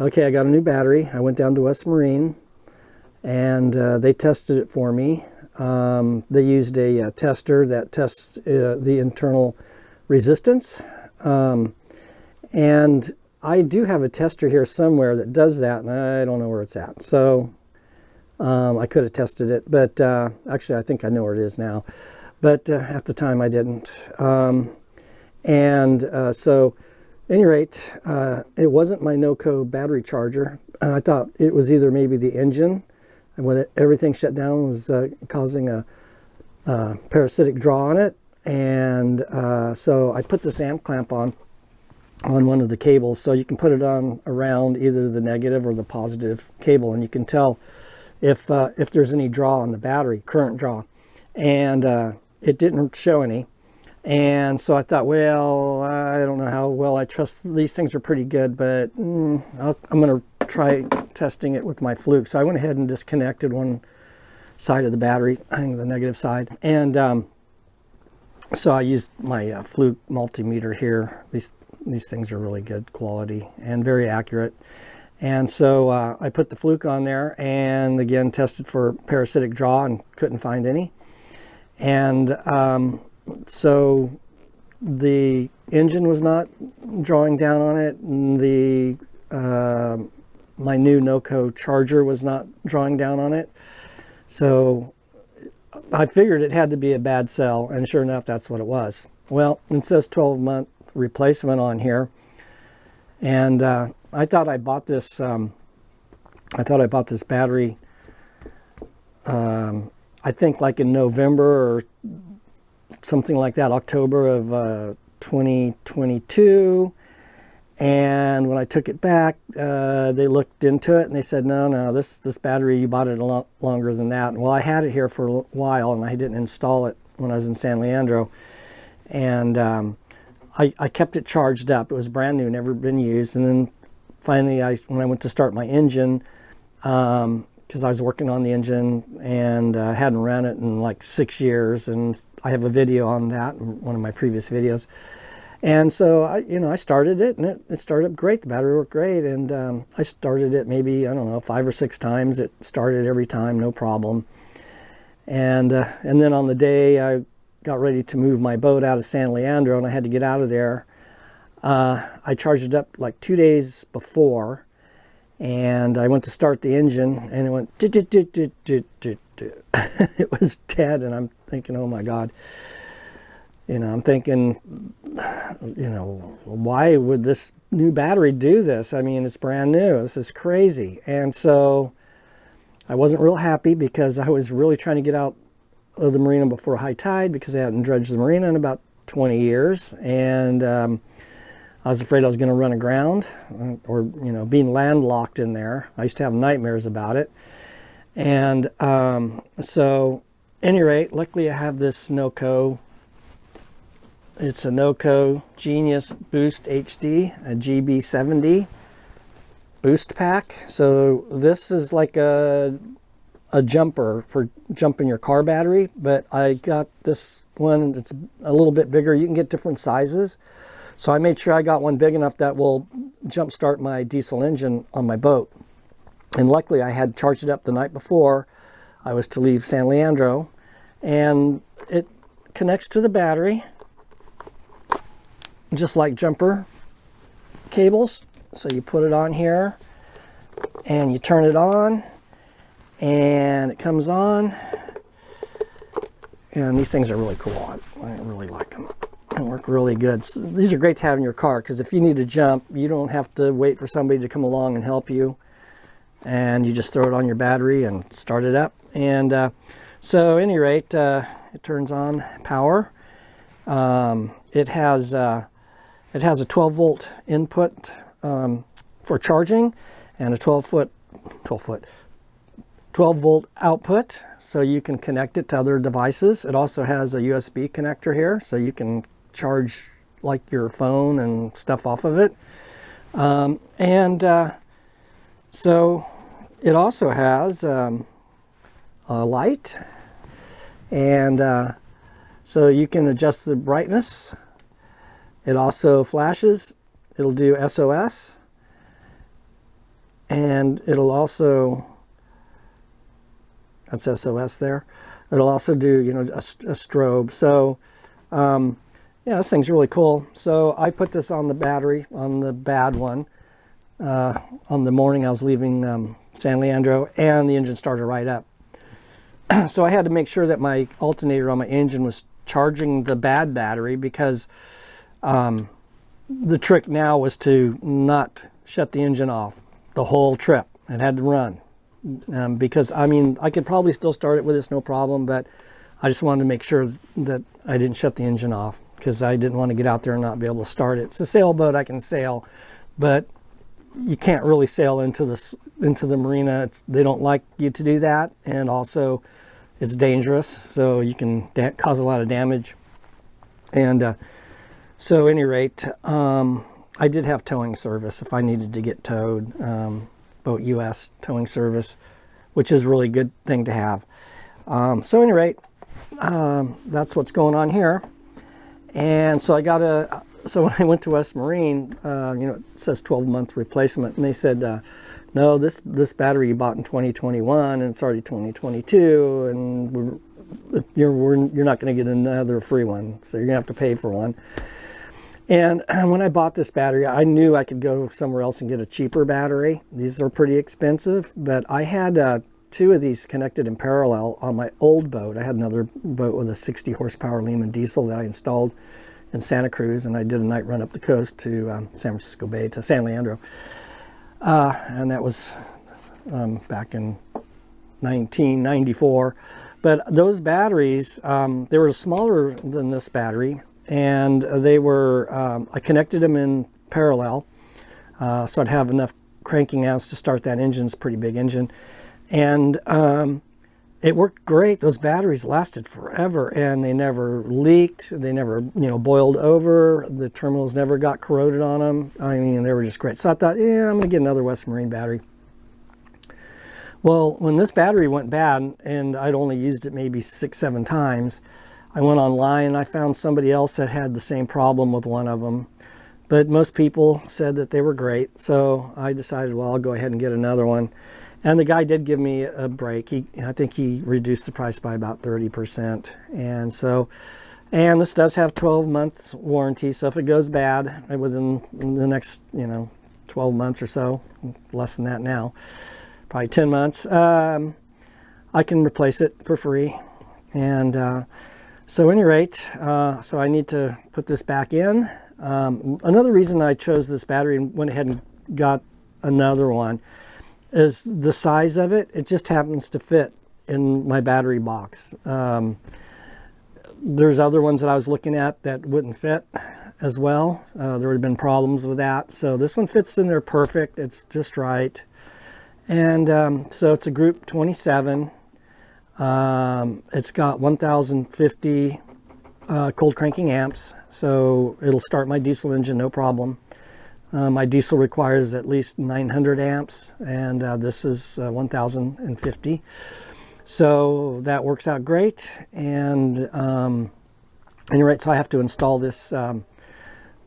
Okay, I got a new battery. I went down to West Marine and they tested it for me. They used a tester that tests the internal resistance. And I do have a tester here somewhere that does that, and I don't know where it's at. So I could have tested it, but actually I think I know where it is now. But at the time I didn't. So at any rate, it wasn't my NOCO battery charger. I thought it was either maybe the engine, and when everything shut down was causing a parasitic draw on it. And so I put this amp clamp on one of the cables, so you can put it on around either the negative or the positive cable, and you can tell if there's any draw on the battery, current draw. And it didn't show any. And so I thought, well, I don't know how well I trust. These things are pretty good, but I'm going to try testing it with my Fluke. So I went ahead and disconnected one side of the battery, I think the negative side. And so I used my Fluke multimeter here. These things are really good quality and very accurate. And so I put the Fluke on there and again tested for parasitic draw and couldn't find any. And so the engine was not drawing down on it, and the my new NOCO charger was not drawing down on it. So I figured it had to be a bad cell, and sure enough, that's what it was. Well, it says 12-month replacement on here, and I thought I bought this. I thought I bought this battery. I think like in November or something like that, October of 2022. And when I took it back, they looked into it and they said, no, this battery, you bought it a lot longer than that. And well, I had it here for a while and I didn't install it when I was in San Leandro. And I kept it charged up. It was brand new, never been used. And then finally, when I went to start my engine, because I was working on the engine and hadn't ran it in like 6 years, and I have a video on that in one of my previous videos. And so I started it, and it started up great. The battery worked great, and I started it maybe, I don't know, 5 or 6 times. It started every time, no problem. And then on the day I got ready to move my boat out of San Leandro, and I had to get out of there, I charged it up like 2 days before. And I went to start the engine, and it went it was dead, and I'm thinking, oh my God. I'm thinking, why would this new battery do this? I mean, it's brand new. This is crazy. And so I wasn't real happy because I was really trying to get out of the marina before high tide because I hadn't dredged the marina in about 20 years. And I was afraid I was going to run aground or, being landlocked in there. I used to have nightmares about it. And so, at any rate, luckily I have this NOCO. It's a NOCO Genius Boost HD, a GB70 boost pack. So this is like a jumper for jumping your car battery, but I got this one. It's a little bit bigger. You can get different sizes. So I made sure I got one big enough that will jumpstart my diesel engine on my boat. And luckily I had charged it up the night before I was to leave San Leandro. And it connects to the battery, just like jumper cables. So you put it on here and you turn it on and it comes on. And these things are really cool. I really like them. They work really good. So these are great to have in your car because if you need to jump, you don't have to wait for somebody to come along and help you. And you just throw it on your battery and start it up. And so at any rate, it turns on power. It has a 12-volt input for charging and a 12-volt output, so you can connect it to other devices. It also has a USB connector here, so you can charge like your phone and stuff off of it. So it also has a light, and so you can adjust the brightness. It also flashes. It'll do SOS. and it'll also, that's SOS there, it'll also do, you know, a strobe. So yeah, this thing's really cool. So I put this on the battery, on the bad one, on the morning I was leaving San Leandro, and the engine started right up. So I had to make sure that my alternator on my engine was charging the bad battery, because the trick now was to not shut the engine off the whole trip. It had to run, because I mean, I could probably still start it with this no problem, but I just wanted to make sure that I didn't shut the engine off, because I didn't want to get out there and not be able to start it. It's a sailboat, I can sail, but you can't really sail into the marina. They don't like you to do that, and also it's dangerous, so you can cause a lot of damage. And so at any rate, I did have towing service if I needed to get towed, Boat US towing service, which is a really good thing to have. So at any rate, that's what's going on here. And so so when I went to West Marine, you know, it says 12-month replacement, and they said, no, this battery you bought in 2021, and it's already 2022, and you're not going to get another free one, so you're going to have to pay for one. And when I bought this battery, I knew I could go somewhere else and get a cheaper battery. These are pretty expensive, but I had 2 of these connected in parallel on my old boat. I had another boat with a 60 horsepower Lehman diesel that I installed in Santa Cruz, and I did a night run up the coast to San Francisco Bay, to San Leandro. And that was back in 1994. But those batteries, they were smaller than this battery, and they were, I connected them in parallel, so I'd have enough cranking amps to start that engine. It's a pretty big engine. And it worked great. Those batteries lasted forever, and they never leaked. They never, you know, boiled over. The terminals never got corroded on them. I mean, they were just great. So I thought, yeah, I'm going to get another West Marine battery. Well, when this battery went bad, and I'd only used it maybe 6-7 times, I went online and I found somebody else that had the same problem with one of them. But most people said that they were great. So I decided, well, I'll go ahead and get another one. And the guy did give me a break. I think he reduced the price by about 30%. And so, and this does have 12 months warranty. So if it goes bad within the next, you know, 12 months or so, less than that now, probably 10 months, I can replace it for free. And so at any rate, so I need to put this back in. Another reason I chose this battery and went ahead and got another one is the size of it. It just happens to fit in my battery box. There's other ones that I was looking at that wouldn't fit as well. There would have been problems with that. So this one fits in there perfect. It's just right. And so it's a group 27. It's got 1050 cold cranking amps. So it'll start my diesel engine, no problem. My diesel requires at least 900 amps, and this is 1050. So that works out great. And anyway, so I have to install this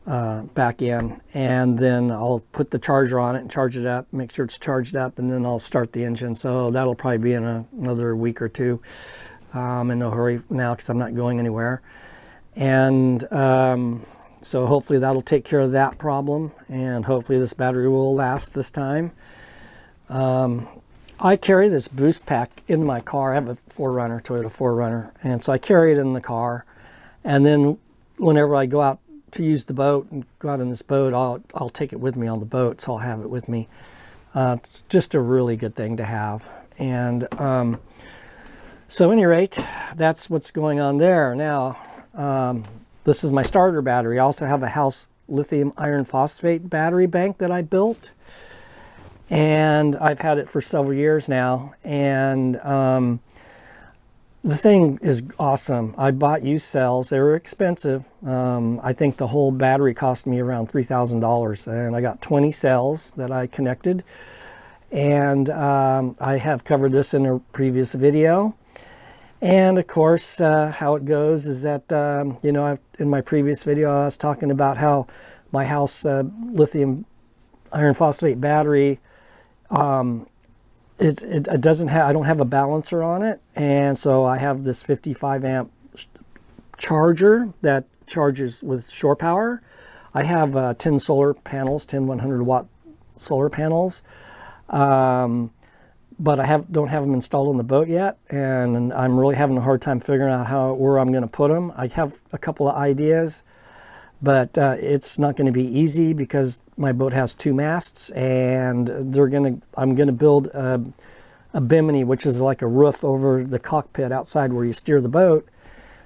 back in, and then I'll put the charger on it and charge it up, make sure it's charged up, and then I'll start the engine. So that'll probably be in another week or two. I'm in no hurry now because I'm not going anywhere. And so hopefully that'll take care of that problem, and hopefully this battery will last this time. I carry this boost pack in my car. I have a Toyota 4Runner, and so I carry it in the car. And then whenever I go out to use the boat and go out in this boat, I'll take it with me on the boat, so I'll have it with me. It's just a really good thing to have. And so at any rate, that's what's going on there. Now, this is my starter battery. I also have a house lithium iron phosphate battery bank that I built, and I've had it for several years now. And the thing is awesome. I bought used cells. They were expensive. I think the whole battery cost me around $3,000, and I got 20 cells that I connected. And I have covered this in a previous video. And of course, how it goes is that, you know, in my previous video, I was talking about how my house lithium iron phosphate battery it doesn't have, I don't have a balancer on it, and so I have this 55 amp charger that charges with shore power. I have 10 solar panels, 10 100 watt solar panels, but I don't have them installed on the boat yet, and I'm really having a hard time figuring out where I'm going to put them. I have a couple of ideas, but it's not going to be easy because my boat has 2 masts, and I'm going to build a bimini, which is like a roof over the cockpit outside where you steer the boat.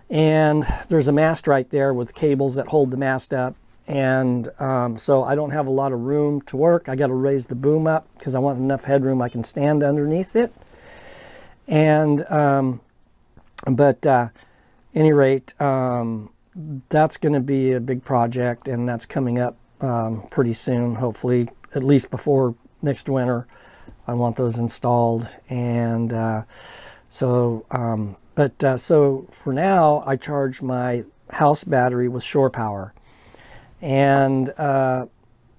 And there's a mast right there with cables that hold the mast up. And so I don't have a lot of room to work. I got to raise the boom up because I want enough headroom I can stand underneath it. And but any rate, that's going to be a big project, and that's coming up pretty soon, hopefully, at least before next winter. I want those installed. And so for now, I charge my house battery with shore power. And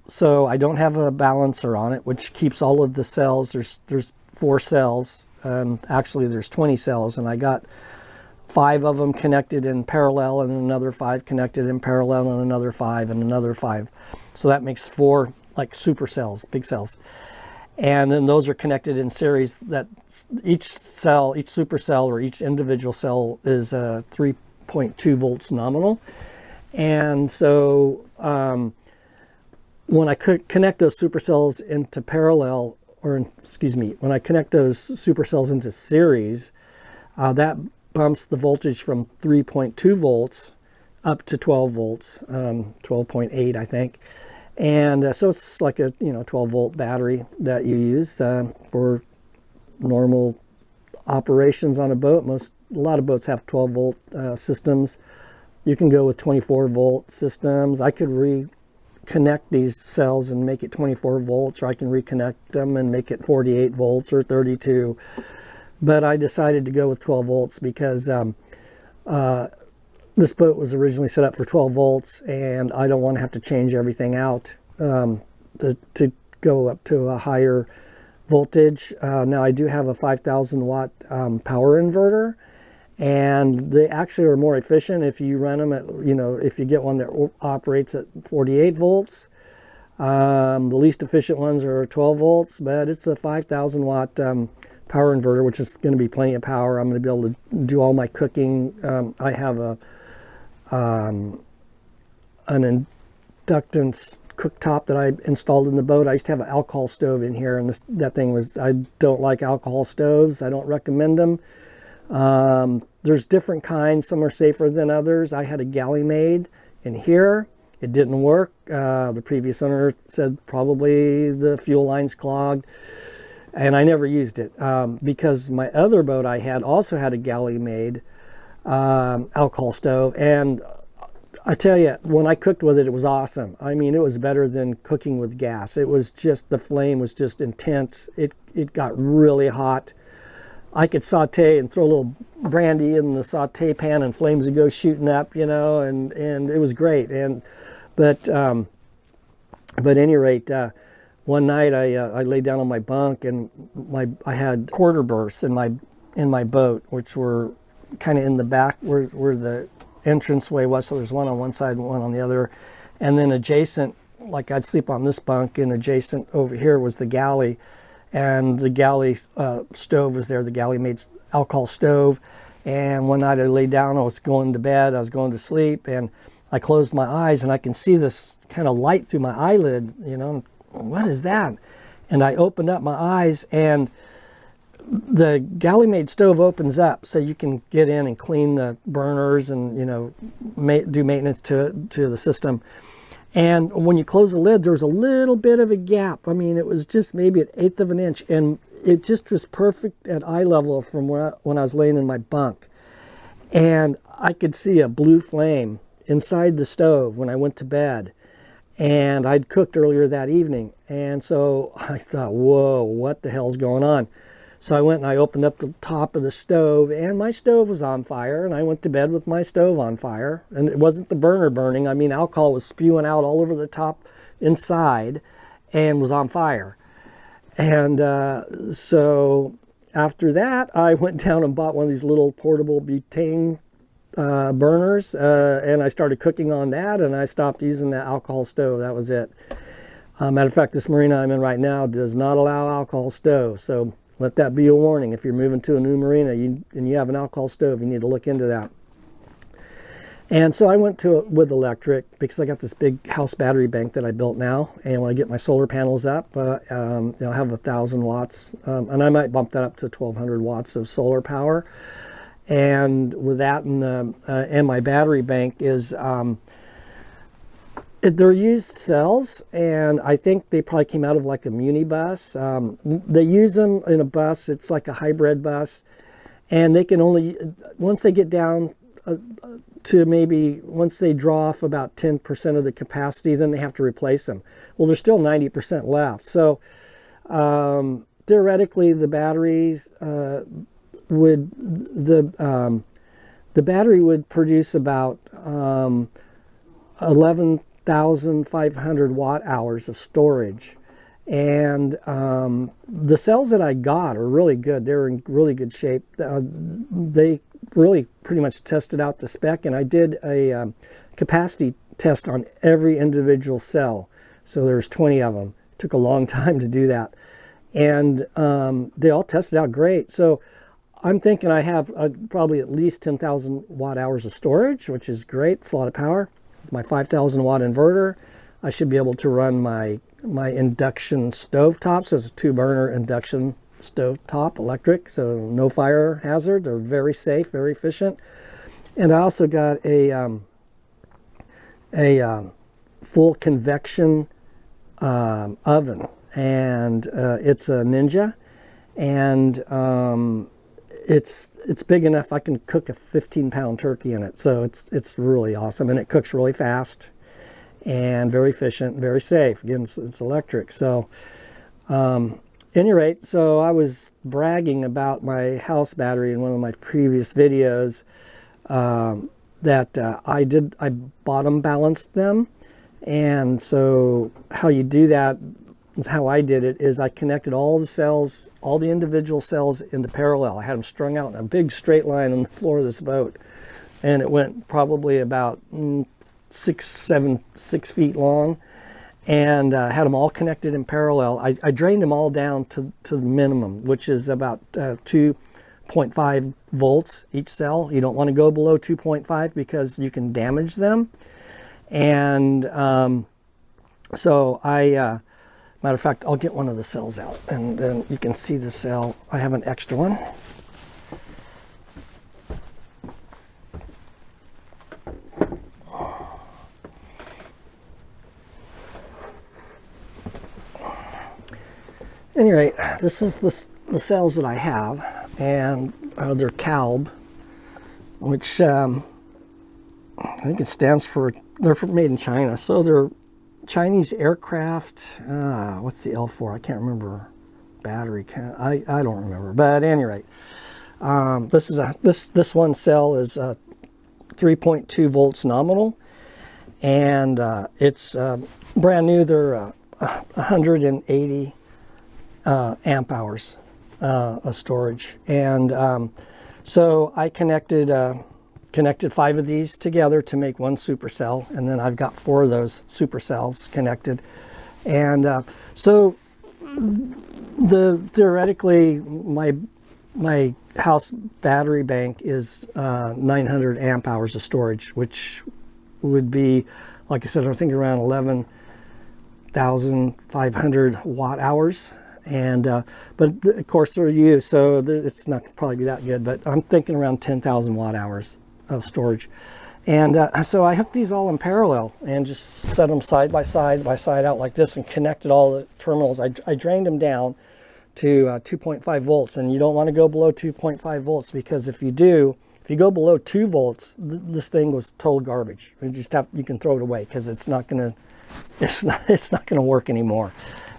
so I don't have a balancer on it, which keeps all of the cells. There's 4 cells. Actually, there's 20 cells, and I got 5 of them connected in parallel, and another 5 connected in parallel, and another 5, and another 5. So that makes 4 like super cells, big cells. And then those are connected in series. That each cell, each supercell, or each individual cell is 3.2 volts nominal. And so when I connect those supercells into parallel, when I connect those supercells into series, that bumps the voltage from 3.2 volts up to 12 volts, 12.8 I think. And so it's like a 12 volt battery that you use for normal operations on a boat. A lot of boats have 12 volt systems. You can go with 24 volt systems. I could reconnect these cells and make it 24 volts, or I can reconnect them and make it 48 volts or 32. But I decided to go with 12 volts because this boat was originally set up for 12 volts, and I don't want to have to change everything out to go up to a higher voltage. Now I do have a 5,000 watt power inverter, and they actually are more efficient if you run them at, if you get one that operates at 48 volts. The least efficient ones are 12 volts, but it's a 5,000 watt power inverter, which is going to be plenty of power. I'm going to be able to do all my cooking. I have an inductance cooktop that I installed in the boat. I used to have an alcohol stove in here, and that thing was, I don't like alcohol stoves. I don't recommend them. There's different kinds. Some are safer than others. I had a galley made in here. It didn't work. The previous owner said probably the fuel line's clogged, and I never used it because my other boat I had also had a galley made alcohol stove, and I tell you, when I cooked with it, it was awesome. I mean, it was better than cooking with gas. It was just, the flame was just intense. It got really hot. I could saute and throw a little brandy in the saute pan, and flames would go shooting up, and it was great. But at any rate, one night I laid down on my bunk, and I had quarter berths in my boat, which were kind of in the back where the entranceway was. So there's one on one side and one on the other, and then adjacent, like I'd sleep on this bunk, and adjacent over here was the galley, and the galley stove was there, the galley made alcohol stove. And one night I laid down, I was going to bed, I was going to sleep, and I closed my eyes, and I can see this kind of light through my eyelid, what is that? And I opened up my eyes, and the galley made stove opens up so you can get in and clean the burners and do maintenance to the system. And when you close the lid, there was a little bit of a gap. I mean, it was just maybe an eighth of an inch, and it just was perfect at eye level from when I was laying in my bunk. And I could see a blue flame inside the stove when I went to bed, and I'd cooked earlier that evening. And so I thought, whoa, what the hell's going on? So I went and I opened up the top of the stove, and my stove was on fire, and I went to bed with my stove on fire. And it wasn't the burner burning. I mean, alcohol was spewing out all over the top inside and was on fire. And so after that, I went down and bought one of these little portable butane burners, and I started cooking on that, and I stopped using the alcohol stove. That was it. Matter of fact, this marina I'm in right now does not allow alcohol stove, so let that be a warning. If you're moving to a new marina and you have an alcohol stove, you need to look into that. And so I went to it with electric because I got this big house battery bank that I built now, and when I get my solar panels up, I'll have 1,000 watts, and I might bump that up to 1,200 watts of solar power. And with that and my battery bank is they're used cells, and I think they probably came out of like a muni bus. They use them in a bus. It's like a hybrid bus, and they can only, once they get down to maybe, once they draw off about 10% of the capacity, then they have to replace them. Well, there's still 90% left. So theoretically, the batteries the battery would produce about 11,500 watt hours of storage, and the cells that I got are really good. They're in really good shape. They really pretty much tested out to spec, and I did a capacity test on every individual cell. So there's 20 of them. It took a long time to do that, and they all tested out great. So I'm thinking I have probably at least 10,000 watt hours of storage, which is great. It's a lot of power. With my 5,000 watt inverter, I should be able to run my induction stove top. So it's a 2-burner induction stove top, electric, so no fire hazard. They're very safe, very efficient. And I also got a full convection oven, and it's a Ninja, and it's big enough I can cook a 15-pound turkey in it. So it's really awesome, and it cooks really fast and very efficient, very safe. Again, it's electric. So any rate, so I was bragging about my house battery in one of my previous videos that I bottom balanced them. And so how you do that is how I did it, is I connected all the cells, all the individual cells into parallel. I had them strung out in a big straight line on the floor of this boat. And it went probably about 6 feet long, and had them all connected in parallel. I drained them all down to the minimum, which is about 2.5 volts each cell. You don't want to go below 2.5 because you can damage them. And so matter of fact, I'll get one of the cells out, and then you can see the cell. I have an extra one. Anyway, this is the cells that I have, and they're CALB, which I think it stands for, they're made in China, so they're Chinese aircraft. What's the L for? I can't remember. Battery. I don't remember. But at any rate, this one cell is 3.2 volts nominal, and it's brand new. They're 180 amp hours of storage, and so I connected 5 of these together to make one supercell, and then I've got 4 of those supercells connected. And so theoretically my house battery bank is 900 amp hours of storage, which would be, like I said, I think around 11,500 watt hours. And but of course they're used, so it's not probably be that good, but I'm thinking around 10,000 watt hours of storage. And so I hooked these all in parallel and just set them side by side out like this, and connected all the terminals. I drained them down to 2.5 volts, and you don't want to go below 2.5 volts, because if you go below 2 volts, this thing was total garbage. You can throw it away, because it's not gonna work anymore.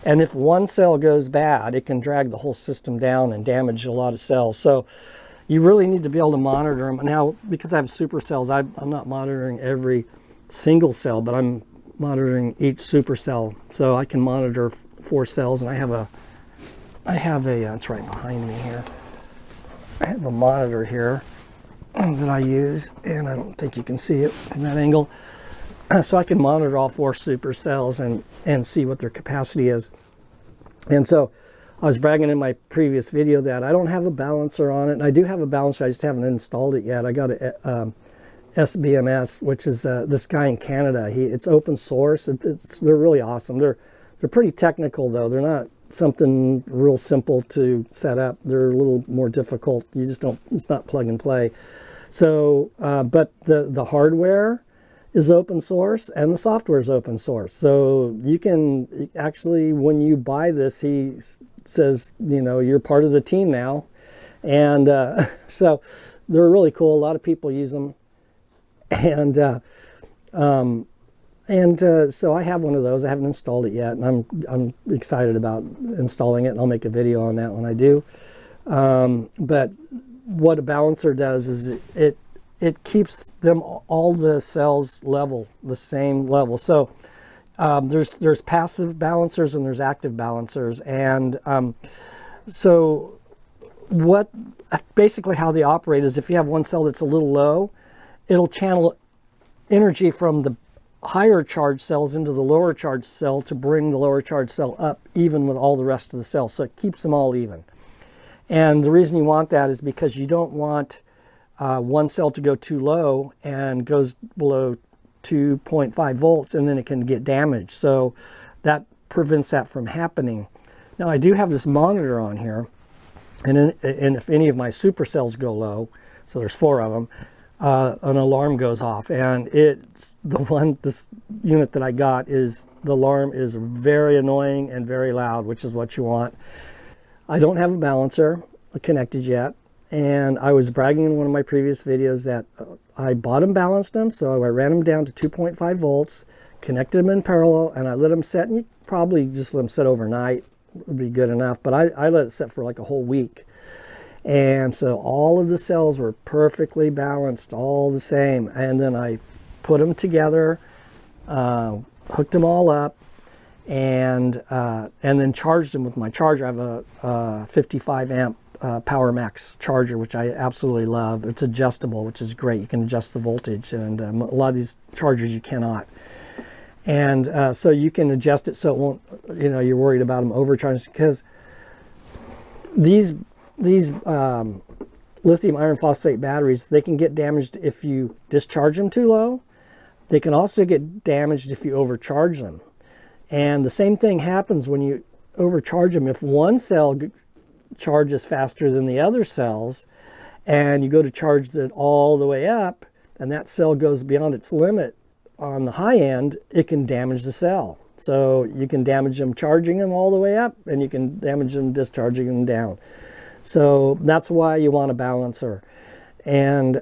And if one cell goes bad, it can drag the whole system down and damage a lot of cells. So you really need to be able to monitor them. Now, because I have supercells, I'm not monitoring every single cell, but I'm monitoring each supercell. So I can monitor 4 cells, and I have I have a, it's right behind me here. I have a monitor here that I use, and I don't think you can see it from that angle. So I can monitor all 4 supercells and see what their capacity is. And so I was bragging in my previous video that I don't have a balancer on it. And I do have a balancer, I just haven't installed it yet. I got a SBMS, which is this guy in Canada. It's open source. They're really awesome. They're pretty technical though. They're not something real simple to set up. They're a little more difficult. You just don't, it's not plug and play. So, but the hardware is open source and the software is open source. So you can actually, when you buy this, he says, you know, you're part of the team now. And so they're really cool. A lot of people use them. And so I have one of those. I haven't installed it yet, and I'm excited about installing it, and I'll make a video on that when I do. But what a balancer does is it keeps them, all the cells level, the same level. So there's passive balancers and there's active balancers, and so what basically how they operate is if you have one cell that's a little low, it'll channel energy from the higher charged cells into the lower charged cell to bring the lower charged cell up even with all the rest of the cells. So it keeps them all even. And the reason you want that is because you don't want one cell to go too low and goes below 2.5 volts and then it can get damaged. So that prevents that from happening. Now I do have this monitor on here, and if any of my supercells go low, so there's 4 of them, an alarm goes off, and it's this unit that I got is, the alarm is very annoying and very loud, which is what you want. I don't have a balancer connected yet, and I was bragging in one of my previous videos that I bought them, balanced them, so I ran them down to 2.5 volts, connected them in parallel, and I let them set, and you probably just let them set overnight, would be good enough, but I let it set for like a whole week. And so all of the cells were perfectly balanced, all the same. And then I put them together, hooked them all up, and then charged them with my charger. I have a 55 amp Power Max charger, which I absolutely love. It's adjustable, which is great. You can adjust the voltage, and a lot of these chargers you cannot. And so you can adjust it so it won't, you know, you're worried about them overcharging, because these lithium iron phosphate batteries, they can get damaged if you discharge them too low. They can also get damaged if you overcharge them. And the same thing happens when you overcharge them. If one cell charges faster than the other cells, and you go to charge it all the way up, and that cell goes beyond its limit on the high end, it can damage the cell. So you can damage them charging them all the way up, and you can damage them discharging them down. So that's why you want a balancer. And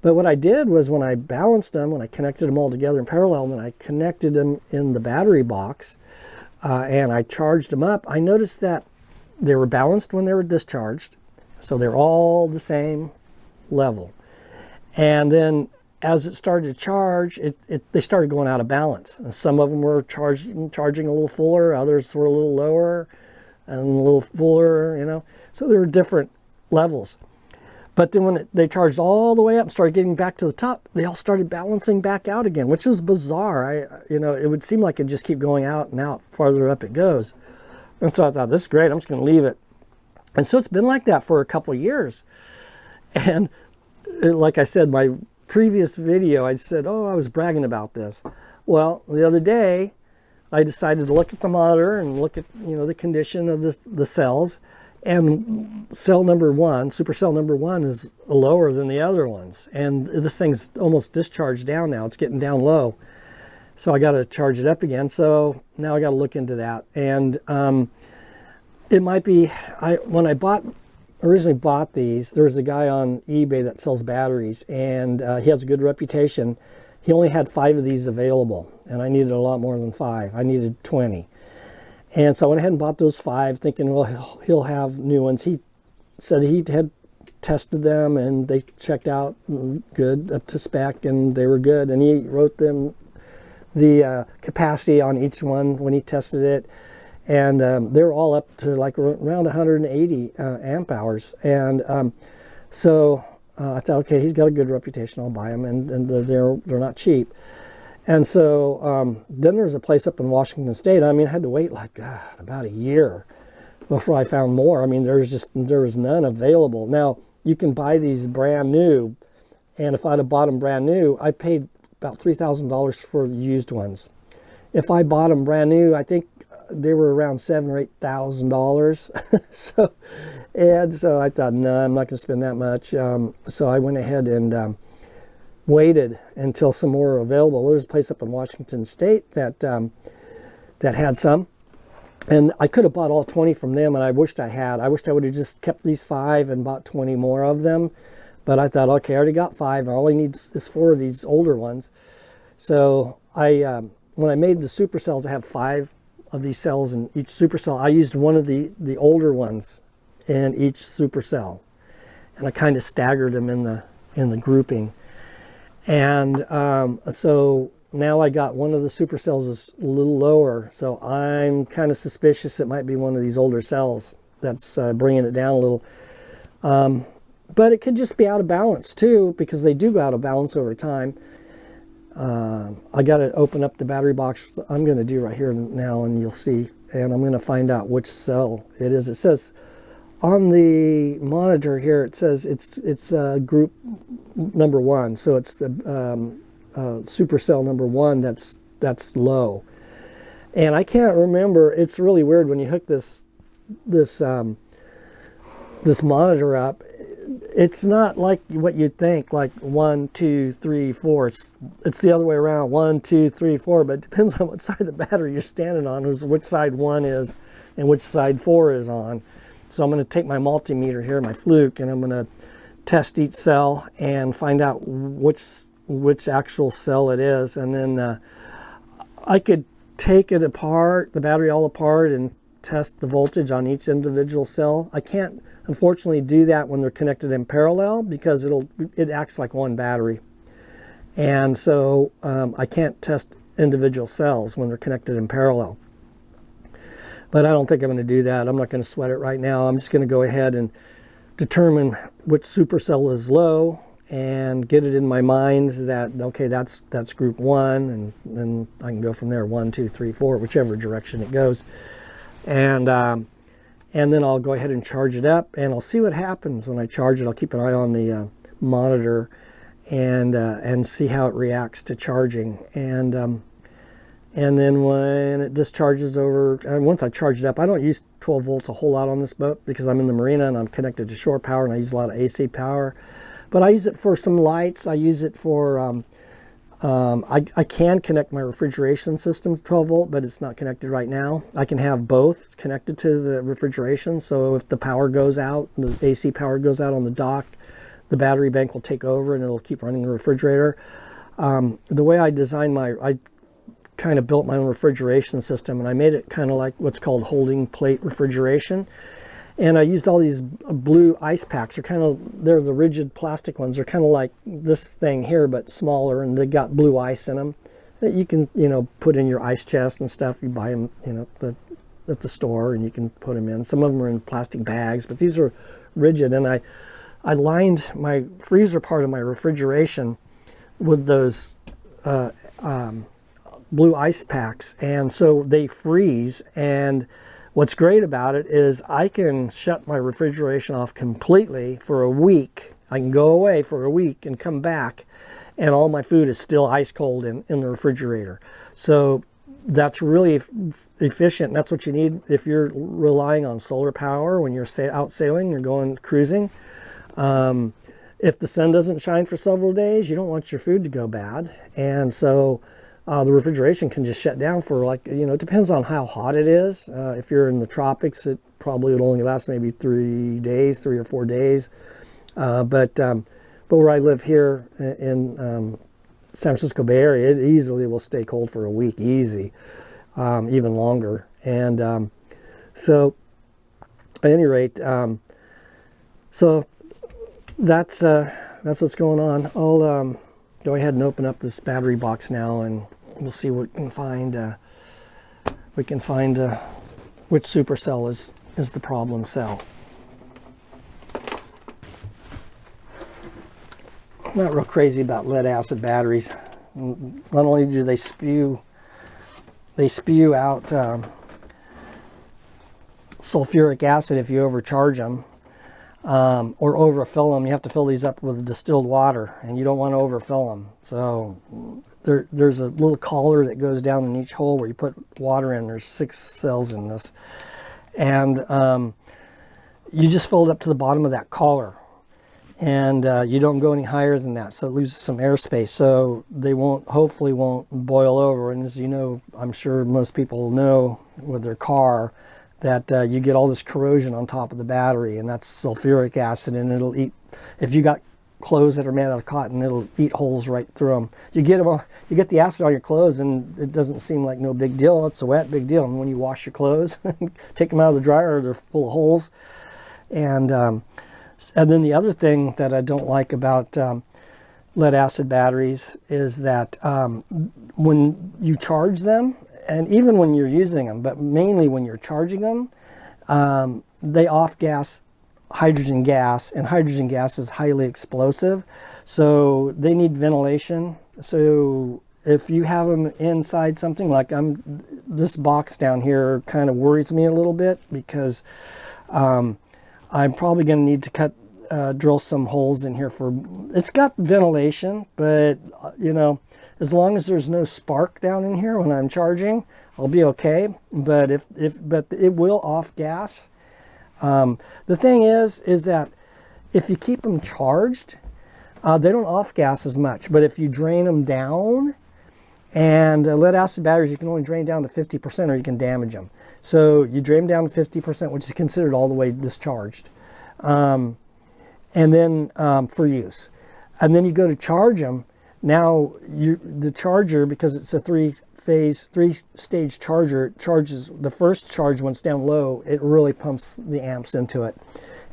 but what I did was, when I balanced them, when I connected them all together in parallel, and then I connected them in the battery box, and I charged them up, I noticed that they were balanced when they were discharged. So they're all the same level. And then as it started to charge, they started going out of balance. And some of them were charging a little fuller, others were a little lower, and a little fuller, you know. So there were different levels. But then when they charged all the way up and started getting back to the top, they all started balancing back out again, which was bizarre. You know, it would seem like it'd just keep going out and out, farther up it goes. And so I thought, this is great, I'm just going to leave it. And so it's been like that for a couple of years. And like I said, my previous video, I said, oh, I was bragging about this. Well, the other day, I decided to look at the monitor and look at, you know, the condition of the cells. And cell number 1, supercell number 1, is lower than the other ones. And this thing's almost discharged down now. It's getting down low. So I got to charge it up again. So now I got to look into that. And it might be, when I originally bought these, there was a guy on eBay that sells batteries, and he has a good reputation. He only had 5 of these available, and I needed a lot more than 5. I needed 20. And so I went ahead and bought those 5, thinking, well, he'll have new ones. He said he had tested them, and they checked out good, up to spec, and they were good. And he wrote them the capacity on each one when he tested it. And they're all up to like around 180 amp hours. And so I thought, okay, he's got a good reputation, I'll buy them, and they're not cheap. And so then there's a place up in Washington State. I mean, I had to wait like about a year before I found more. I mean, there was none available. Now, you can buy these brand new, and if I'd have bought them brand new, I paid about $3,000 for the used ones. If I bought them brand new, I think they were around $7,000 or $8,000. So I thought, no, I'm not going to spend that much. So I went ahead and waited until some more were available. Well, there's a place up in Washington State that had some, and I could have bought all 20 from them, and I wished I had. I wished I would have just kept these 5 and bought 20 more of them. But I thought, okay, I already got 5, and all I need is 4 of these older ones. So when I made the supercells, I have 5 of these cells in each supercell. I used one of the older ones in each supercell, and I kind of staggered them in the grouping. And so now I got one of the supercells is a little lower, so I'm kind of suspicious it might be one of these older cells that's bringing it down a little. But it could just be out of balance too, because they do go out of balance over time. I got to open up the battery box. I'm going to do right here now, and you'll see. And I'm going to find out which cell it is. It says on the monitor here, it says it's group number 1. So it's the supercell number 1 that's low. And I can't remember. It's really weird when you hook this monitor up. It's not like what you'd think, like 1, 2, 3, 4. It's the other way around, 1, 2, 3, 4. But it depends on what side of the battery you're standing on, which side 1 is and which side 4 is on. So I'm going to take my multimeter here, my Fluke, and I'm going to test each cell and find out which actual cell it is. And then I could take it apart, the battery all apart, and test the voltage on each individual cell. I can't unfortunately do that when they're connected in parallel, because it acts like one battery. And so I can't test individual cells when they're connected in parallel. But I don't think I'm going to do that. I'm not going to sweat it right now. I'm just going to go ahead and determine which supercell is low and get it in my mind that, okay, that's group 1, and then I can go from there, 1, 2, 3, 4, whichever direction it goes. And then I'll go ahead and charge it up, and I'll see what happens when I charge it. I'll keep an eye on the monitor and see how it reacts to charging. And then when it discharges over, once I charge it up, I don't use 12 volts a whole lot on this boat because I'm in the marina and I'm connected to shore power, and I use a lot of AC power. But I use it for some lights. I use it for, I can connect my refrigeration system to 12 volt, but it's not connected right now. I can have both connected to the refrigeration. So if the power goes out, the AC power goes out on the dock, the battery bank will take over and it'll keep running the refrigerator. The way I designed I kind of built my own refrigeration system, and I made it kind of like what's called holding plate refrigeration. And I used all these blue ice packs. They're the rigid plastic ones. They're kind of like this thing here, but smaller, and they got blue ice in them that you can, put in your ice chest and stuff. You buy them, at the store, and you can put them in. Some of them are in plastic bags, but these are rigid. And I lined my freezer part of my refrigeration with those blue ice packs, and so they freeze. And what's great about it is I can shut my refrigeration off completely for a week. I can go away for a week and come back, and all my food is still ice cold in the refrigerator. So that's really efficient. That's what you need if you're relying on solar power when you're out sailing, you're going cruising. If the sun doesn't shine for several days, you don't want your food to go bad. And so the refrigeration can just shut down for it depends on how hot it is. If you're in the tropics, it probably would only last maybe 3 or 4 days. But where I live here in San Francisco Bay Area, it easily will stay cold for a week, easy, even longer. And so at any rate, so that's what's going on. I'll go ahead and open up this battery box now, and we'll see what we can find. which supercell is the problem cell. I'm not real crazy about lead acid batteries. Not only do they spew out sulfuric acid if you overcharge them, or overfill them. You have to fill these up with distilled water, and you don't want to overfill them. So there's a little collar that goes down in each hole where you put water in. There's 6 cells in this, and you just fill it up to the bottom of that collar, and you don't go any higher than that, so it loses some airspace, so they hopefully won't boil over. And as you know, I'm sure most people know with their car, that you get all this corrosion on top of the battery, and that's sulfuric acid, and it'll eat, if you got clothes that are made out of cotton, it'll eat holes right through them. You get the acid on your clothes, and it doesn't seem like no big deal. It's a wet, big deal. And when you wash your clothes, take them out of the dryer, they're full of holes. And then the other thing that I don't like about lead acid batteries is that when you charge them, and even when you're using them, but mainly when you're charging them, they off-gas hydrogen gas, and hydrogen gas is highly explosive, so they need ventilation. So if you have them inside something like this box down here kind of worries me a little bit, because I'm probably going to need to drill some holes in here for, it's got ventilation, but you know, as long as there's no spark down in here when I'm charging, I'll be okay. But but it will off gas. The thing is that if you keep them charged, they don't off gas as much. But if you drain them down, and lead acid batteries, you can only drain down to 50%, or you can damage them. So you drain them down to 50%, which is considered all the way discharged, and then for use. And then you go to charge them. Now the charger, because it's a three-stage charger, it charges the first charge when it's down low. It really pumps the amps into it,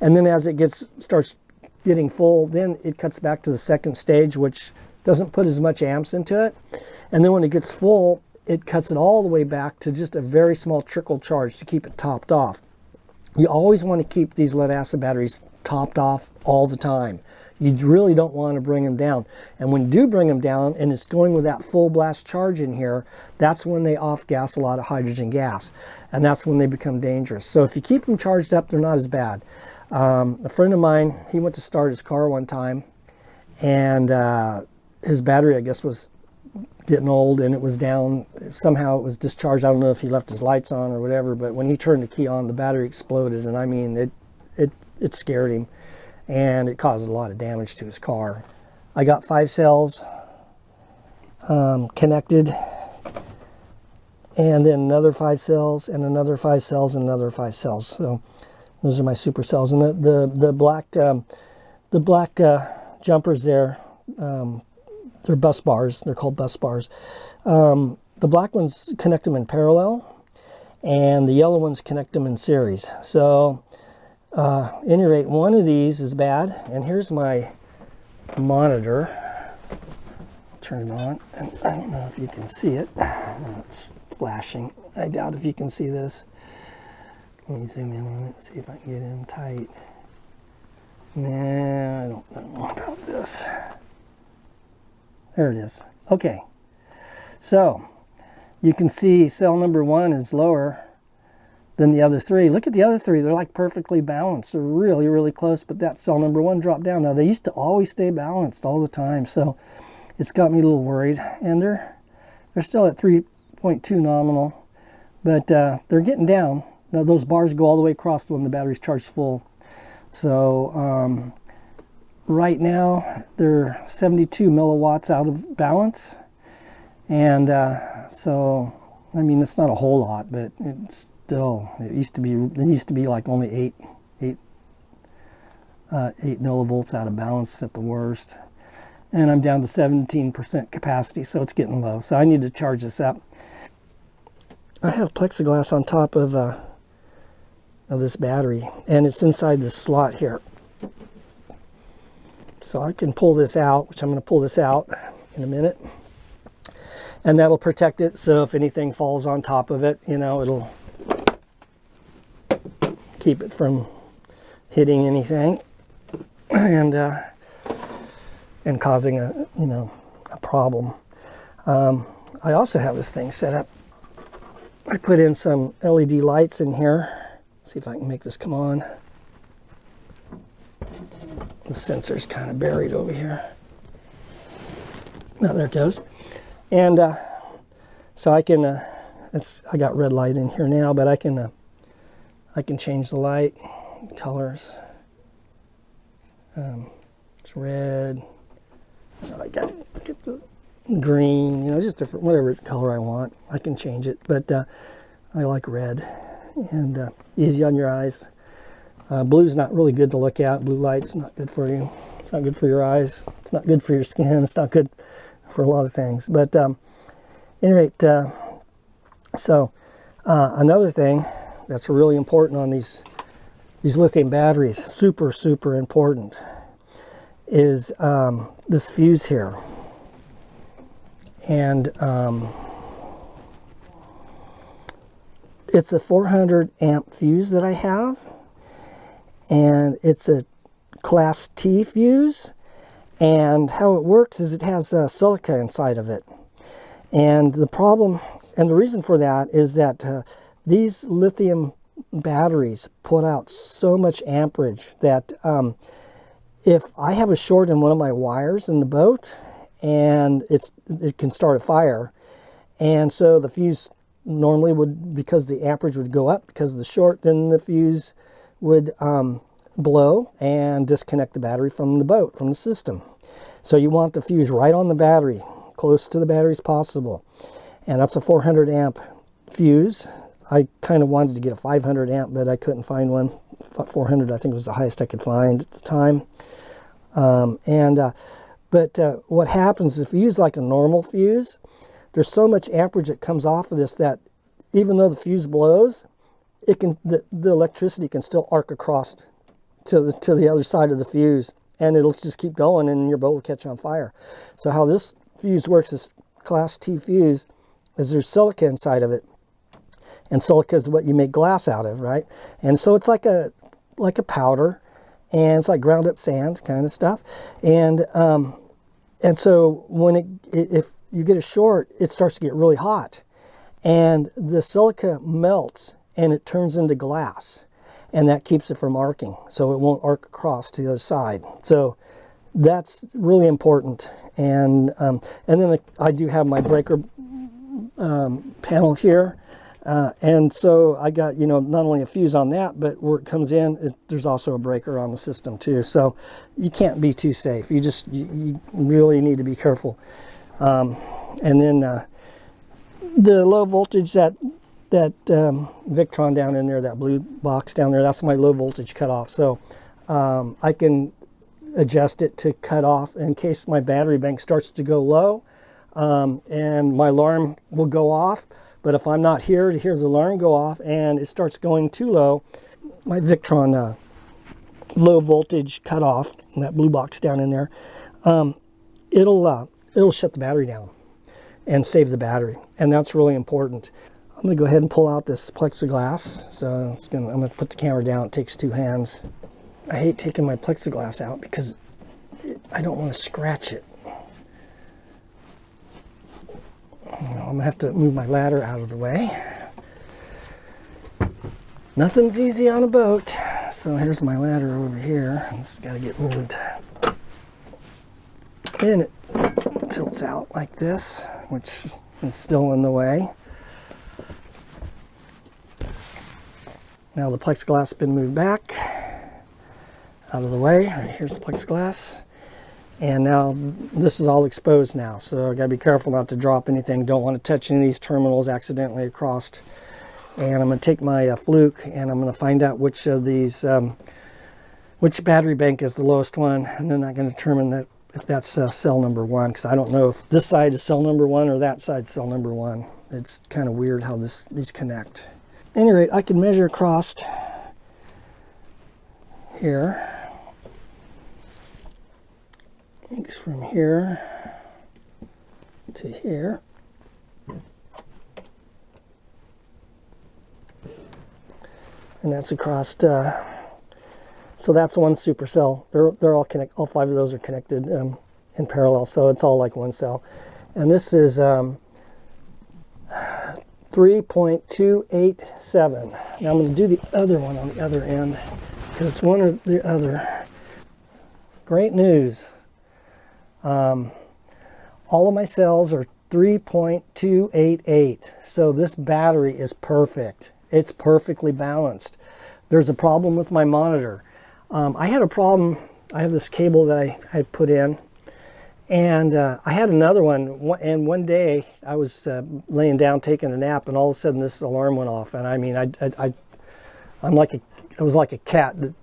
and then as it starts getting full, then it cuts back to the second stage, which doesn't put as much amps into it. And then when it gets full, it cuts it all the way back to just a very small trickle charge to keep it topped off. You always want to keep these lead acid batteries topped off all the time. You really don't want to bring them down. And when you do bring them down, and it's going with that full blast charge in here, that's when they off-gas a lot of hydrogen gas. And that's when they become dangerous. So if you keep them charged up, they're not as bad. A friend of mine, he went to start his car one time, and his battery, I guess, was getting old, and it was down. Somehow it was discharged. I don't know if he left his lights on or whatever, but when he turned the key on, the battery exploded. And I mean, it scared him. And it caused a lot of damage to his car. I got 5 cells connected, and then another 5 cells, and another 5 cells, and another 5 cells. So those are my super cells. And the black jumpers there, they're bus bars. They're called bus bars. The black ones connect them in parallel, and the yellow ones connect them in series. So at any rate, one of these is bad, and here's my monitor. I'll turn it on, and I don't know if you can see it. It's flashing. I doubt if you can see this. Let me zoom in on it, see if I can get in tight. Nah, I don't know about this. There it is. Okay, so you can see cell number 1 is lower than the other 3. Look at the other 3. They're like perfectly balanced. They're really, really close, but that cell number 1 dropped down. Now, they used to always stay balanced all the time, so it's got me a little worried. And they're still at 3.2 nominal, but they're getting down. Now, those bars go all the way across when the battery's charged full. So right now, they're 72 milliwatts out of balance. And so, I mean, it's not a whole lot, but it's still, it used to be like only 8 millivolts out of balance at the worst, and I'm down to 17% capacity, so it's getting low. So I need to charge this up. I have plexiglass on top of this battery, and it's inside this slot here, so I can pull this out, which I'm going to pull this out in a minute, and that'll protect it. So if anything falls on top of it, you know, keep it from hitting anything and causing a problem. I also have this thing set up. I put in some LED lights in here. See if I can make this come on. The sensor's kind of buried over here. No, there it goes. And so I can, I got red light in here now, but I can change the light colors. It's red. I got to get the green, just different, whatever color I want. I can change it, but I like red and easy on your eyes. Blue's not really good to look at. Blue light's not good for you. It's not good for your eyes. It's not good for your skin. It's not good for a lot of things. But at any rate, so another thing that's really important on these lithium batteries, super, super important, is this fuse here. And it's a 400 amp fuse that I have, and it's a class T fuse, and how it works is it has silica inside of it. And the problem and the reason for that is that these lithium batteries put out so much amperage that if I have a short in one of my wires in the boat, and it can start a fire, and so the fuse normally would, because the amperage would go up because of the short, then the fuse would blow and disconnect the battery from the boat, from the system. So you want the fuse right on the battery, close to the battery as possible, and that's a 400 amp fuse. I kind of wanted to get a 500 amp, but I couldn't find one. 400 I think was the highest I could find at the time. But what happens if you use like a normal fuse, there's so much amperage that comes off of this that even though the fuse blows, it can the electricity can still arc across to the other side of the fuse, and it'll just keep going, and your boat will catch on fire. So how this fuse works, this class T fuse, is there's silica inside of it, and silica is what you make glass out of, right? And so it's like a powder, and it's like ground up sand kind of stuff, and so when if you get a short, it starts to get really hot, and the silica melts and it turns into glass, and that keeps it from arcing, so it won't arc across to the other side. So that's really important. And then I do have my breaker panel here, and so I got not only a fuse on that, but where it comes in, there's also a breaker on the system too. So you can't be too safe. You really need to be careful. And then the low voltage, that Victron down in there, that blue box down there, that's my low voltage cutoff. So I can adjust it to cut off in case my battery bank starts to go low, and my alarm will go off. But if I'm not here to hear the alarm go off and it starts going too low, my Victron low voltage cutoff, that blue box down in there, it'll shut the battery down and save the battery, and that's really important. I'm going to go ahead and pull out this plexiglass. So I'm going to put the camera down. It takes two hands. I hate taking my plexiglass out because I don't want to scratch it. I'm going to have to move my ladder out of the way. Nothing's easy on a boat. So here's my ladder over here. This has got to get moved. And it tilts out like this, which is still in the way. Now the plexiglass has been moved back out of the way. Right, here's the plexiglass. And now this is all exposed now, so I gotta be careful not to drop anything. Don't want to touch any of these terminals accidentally across. And I'm gonna take my fluke, and I'm gonna find out which of these, which battery bank is the lowest one, and then I'm gonna determine that if that's cell number 1, because I don't know if this side is cell number 1 or that side cell number 1. It's kind of weird how these connect. At any rate, I can measure across here. It's from here to here. and that's across. So that's one supercell. They're all connected. All 5 of those are connected in parallel, so it's all like one cell. And this is 3.287. Now I'm going to do the other one on the other end, because it's one or the other. Great news. All of my cells are 3.288. So this battery is perfect. It's perfectly balanced. There's a problem with my monitor. I had a problem. I have this cable that I had put in, and I had another one, and one day I was laying down taking a nap, and all of a sudden this alarm went off. And I mean, I was like a cat that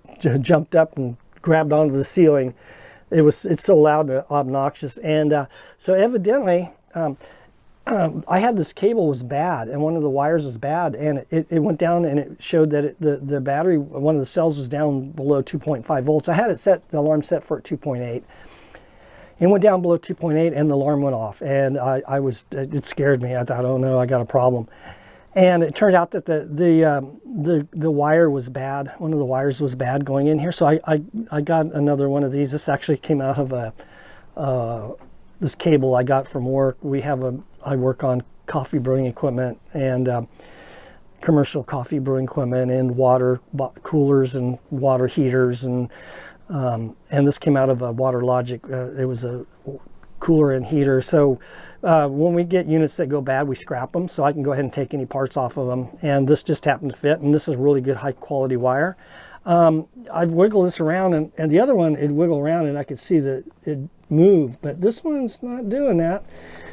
jumped up and grabbed onto the ceiling. It's so loud and obnoxious. And so evidently I had this cable was bad, and one of the wires was bad, and it went down, and it showed that the battery, one of the cells was down below 2.5 volts. I had it set, the alarm set for 2.8. It went down below 2.8, and the alarm went off, and it scared me. I thought, oh no, I got a problem. And it turned out that the wire was bad. One of the wires was bad going in here. So I got another one of these. This actually came out of this cable I got from work. I work on coffee brewing equipment and commercial coffee brewing equipment and water coolers and water heaters, and this came out of a WaterLogic. It was a cooler and heater. So when we get units that go bad, we scrap them, so I can go ahead and take any parts off of them. And this just happened to fit, and this is really good high quality wire. I've wiggled this around, and the other one, it wiggled around and I could see that it moved, but this one's not doing that.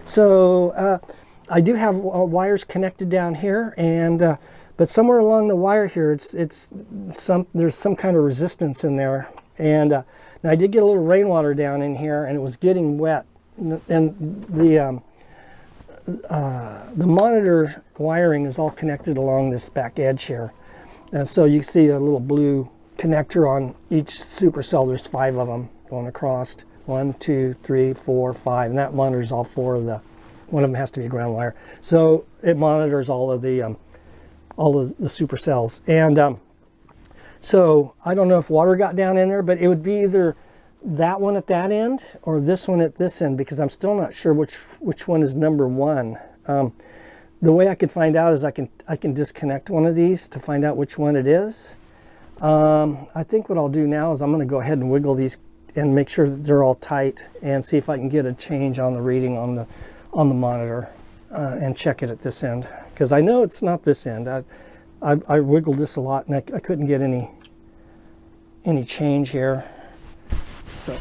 So I do have wires connected down here, and but somewhere along the wire here, there's some kind of resistance in there. And now I did get a little rainwater down in here, and it was getting wet. And the monitor wiring is all connected along this back edge here. And so you see a little blue connector on each supercell. There's 5 of them going across. 1, 2, 3, 4, 5, and that monitors all 4 of the. One of them has to be a ground wire. So it monitors all of the supercells. And so I don't know if water got down in there, but it would be either that one at that end or this one at this end, because I'm still not sure which one is number 1. The way I could find out is I can disconnect one of these to find out which one it is. I think what I'll do now is I'm going to go ahead and wiggle these and make sure that they're all tight, and see if I can get a change on the reading on the monitor, and check it at this end, because I know it's not this end. I wiggled this a lot, and I couldn't get any change here. So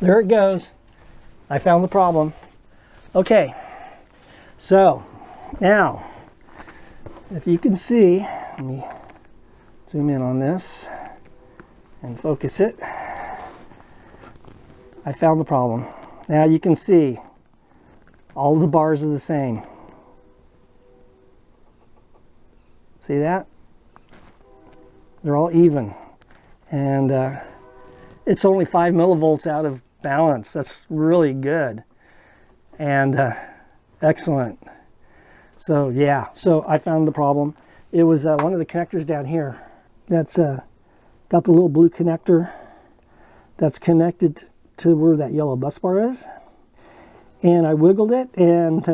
there it goes. I found the problem. Okay, so now if you can see, let me zoom in on this and focus it. I found the problem. Now you can see all the bars are the same. See that? They're all even. And it's only 5 millivolts out of balance. That's really good. And excellent. So yeah, so I found the problem. It was one of the connectors down here. That's got the little blue connector that's connected to where that yellow bus bar is. And I wiggled it, and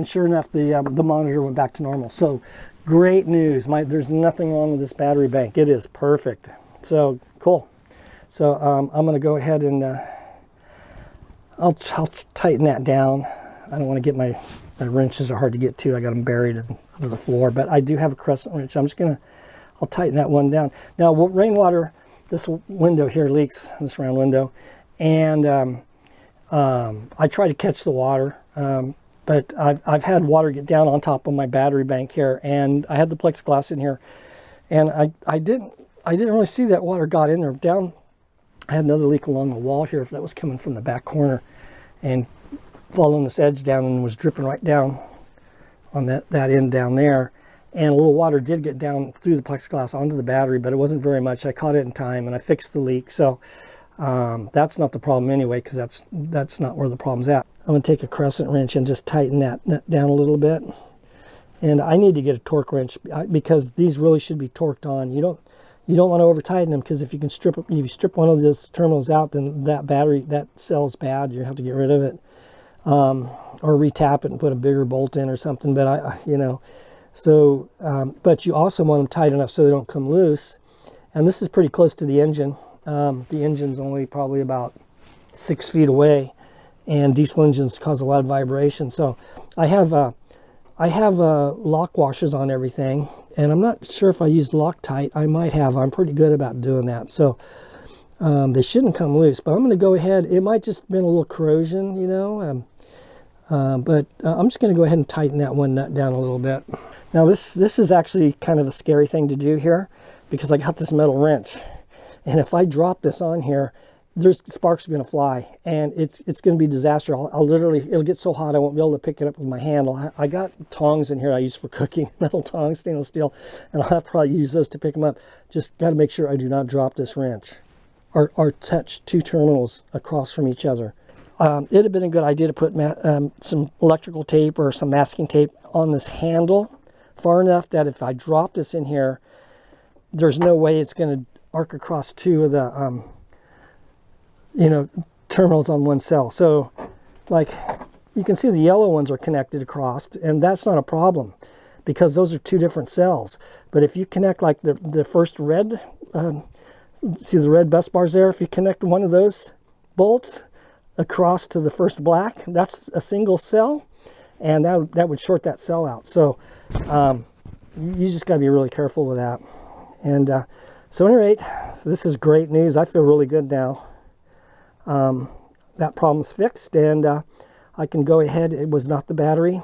sure enough, the monitor went back to normal. So great news. There's nothing wrong with this battery bank. It is perfect. So cool. So I'm going to go ahead and I'll tighten that down. I don't want to get my wrenches are hard to get to. I got them buried under the floor, but I do have a crescent wrench. I'll tighten that one down. Now, rainwater, this window here leaks, this round window, and I try to catch the water, but I've had water get down on top of my battery bank here, and I had the plexiglass in here, and I didn't really see that water got in there. I had another leak along the wall here that was coming from the back corner, and following this edge down, and was dripping right down on that end down there. And a little water did get down through the plexiglass onto the battery, but it wasn't very much. I caught it in time, and I fixed the leak. So that's not the problem anyway, because that's not where the problem's at. I'm going to take a crescent wrench and just tighten that down a little bit. And I need to get a torque wrench because these really should be torqued on. You don't want to over tighten them, because if you strip one of those terminals out, then that cell's bad. You have to get rid of it, or retap it and put a bigger bolt in or something. But but you also want them tight enough so they don't come loose. And this is pretty close to the engine. The engine's only probably about 6 feet away, and diesel engines cause a lot of vibration. So I have lock washers on everything, and I'm not sure if I used Loctite. I might have. I'm pretty good about doing that. So they shouldn't come loose, but I'm going to go ahead. It might just been a little corrosion, but I'm just going to go ahead and tighten that one nut down a little bit. Now this is actually kind of a scary thing to do here, because I got this metal wrench, and if I drop this on here, there's sparks are going to fly, and it's going to be a disaster. I'll literally, it'll get so hot I won't be able to pick it up with my hand. I got tongs in here I use for cooking, metal tongs, stainless steel, and I'll have to probably use those to pick them up. Just got to make sure I do not drop this wrench or touch two terminals across from each other. It'd have been a good idea to put some electrical tape or some masking tape on this handle far enough that if I drop this in here, there's no way it's going to arc across two of the terminals on one cell. So like you can see the yellow ones are connected across, and that's not a problem because those are two different cells. But if you connect like the first red, see the red bus bars there, if you connect one of those bolts across to the first black, that's a single cell, and that would short that cell out. So you just got to be really careful with that. And so at any rate, so this is great news. I feel really good now. That problem's fixed, and I can go ahead. It was not the battery,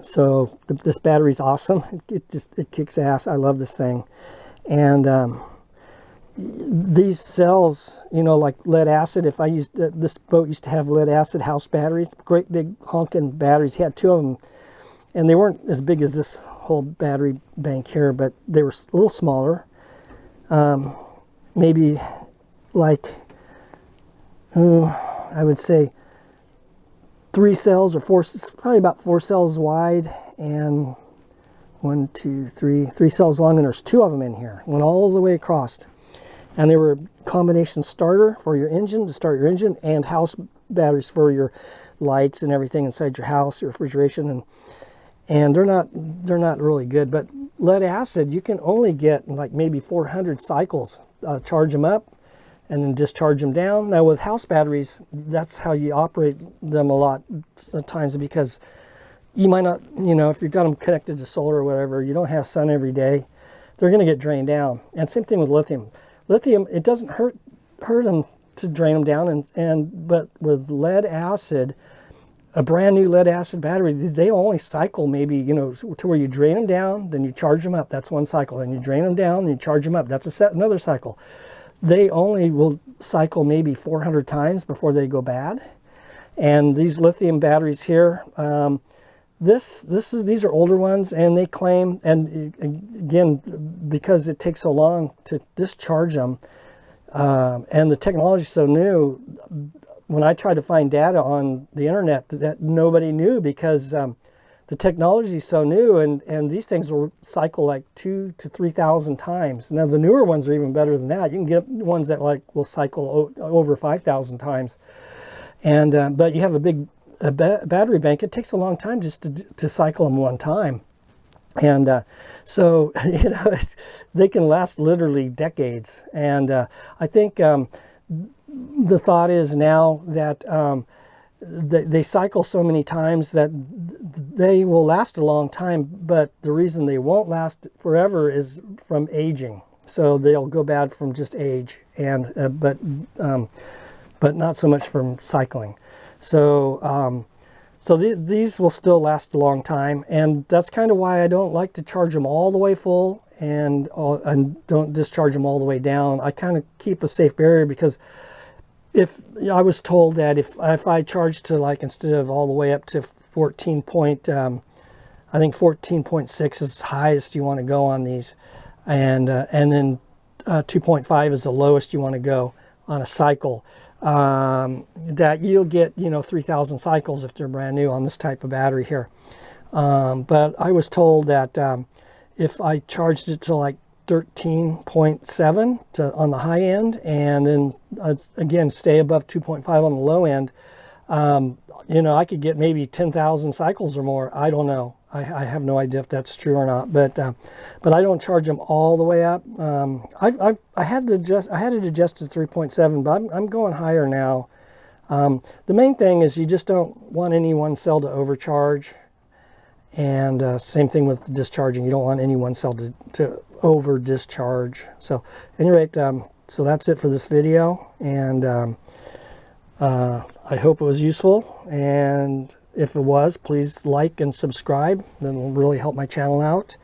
so this battery's awesome. It kicks ass. I love this thing. And these cells, like lead acid, if I used this boat used to have lead acid house batteries, great big honking batteries. He had two of them, and they weren't as big as this whole battery bank here, but they were a little smaller, maybe like I would say 3 cells or 4, probably about 4 cells wide, and 1, 2, 3 cells long, and there's 2 of them in here, went all the way across. And they were a combination starter for your engine, to start your engine, and house batteries for your lights and everything inside your house, your refrigeration, and they're not really good. But lead acid, you can only get like maybe 400 cycles. Charge them up and then discharge them down. Now with house batteries, that's how you operate them a lot of times, because you might not, if you've got them connected to solar or whatever, you don't have sun every day, they're going to get drained down. And same thing with lithium. Lithium, it doesn't hurt them to drain them down, but with lead acid, a brand new lead acid battery, they only cycle maybe, to where you drain them down, then you charge them up. That's one cycle. Then you drain them down, then you charge them up. That's another cycle. They only will cycle maybe 400 times before they go bad. And these lithium batteries here, these are older ones, and they claim, and again, because it takes so long to discharge them, and the technology is so new, when I tried to find data on the internet, that nobody knew, because the technology is so new, and these things will cycle like 2,000 to 3,000 times. Now the newer ones are even better than that. You can get ones that will cycle over 5,000 times, and but you have a big battery bank. It takes a long time just to cycle them one time, and so they can last literally decades. And I think the thought is now that they cycle so many times that they will last a long time, but the reason they won't last forever is from aging. So they'll go bad from just age, and but not so much from cycling. So these will still last a long time, and that's kind of why I don't like to charge them all the way full and don't discharge them all the way down. I kind of keep a safe barrier, because if I was told that if I charge to, like, instead of all the way up to 14.6 is the highest you want to go on these, and then 2.5 is the lowest you want to go on a cycle. that you'll get, 3,000 cycles if they're brand new on this type of battery here. But I was told that if I charged it to like 13.7 on the high end, and then again stay above 2.5 on the low end, I could get maybe 10,000 cycles or more. I don't know. I have no idea if that's true or not, but I don't charge them all the way up. I had it adjusted to 3.7, but I'm going higher now. The main thing is you just don't want any one cell to overcharge, and same thing with discharging. You don't want any one cell to over discharge. So, at any rate, so that's it for this video, and I hope it was useful, and if it was, please like and subscribe. That will really help my channel out.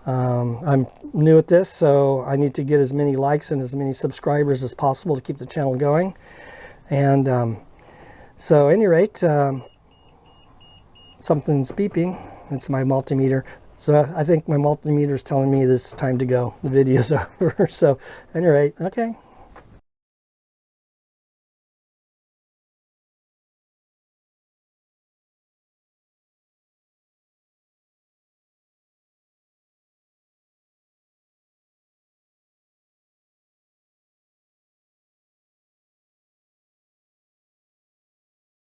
I'm new at this, so I need to get as many likes and as many subscribers as possible to keep the channel going. And so at any rate, something's beeping. It's my multimeter. So I think my multimeter is telling me this is time to go. The video's over. So at any rate, okay.